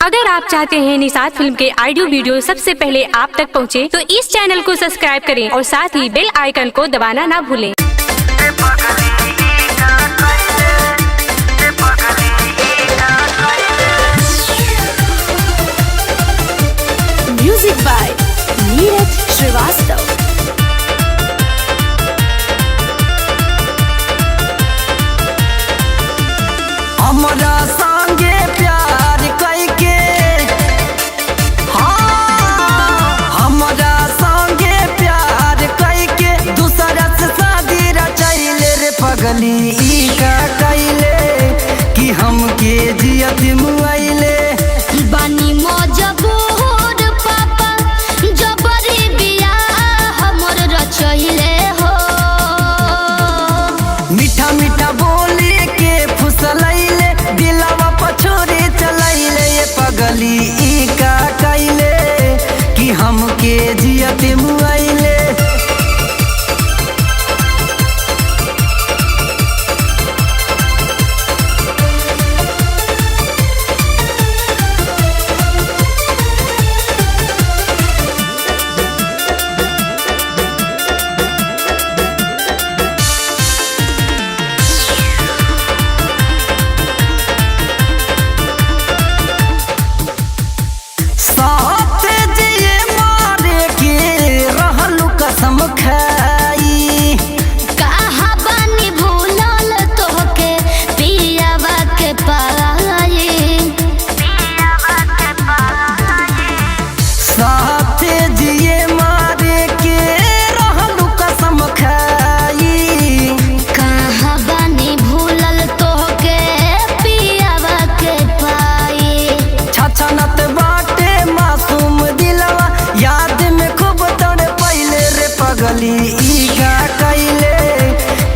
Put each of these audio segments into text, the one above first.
अगर आप चाहते हैं निषाद फिल्म के ऑडियो वीडियो सबसे पहले आप तक पहुंचे, तो इस चैनल को सब्सक्राइब करें और साथ ही बेल आइकन को दबाना ना भूलें। Music by Neeraj Srivastava. हमरा संगे प्यार कैके हमरा संगे प्यार कैके दूसरा से शादी रचैले रे पगली ई का कैले कि हमके जियत मुआइले बानी मजबूर पापा जबरी बियाह हमर रचैले हो। मीठा मीठा बोली के फुसलैले दिलवा पछोरे चलैले ये पगली ई का कैले कि हमके जियत मुआइले साथ जिए मारे के रहलू कसम खाई कहाँ बानी भूलल तोहके पियावा के पाई। साथ जिए मारे के रहलू कसम खाई कहाँ बानी भूलल तोहके पियावा के पाई। छछनत बाटे मासूम दिलवा याद में खूब तड़ पहिले रे पगली ई का कैले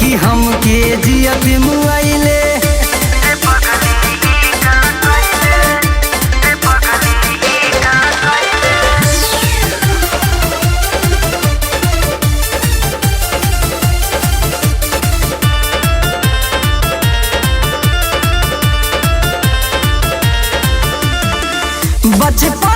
कि हमके जियत मुआइले बचपन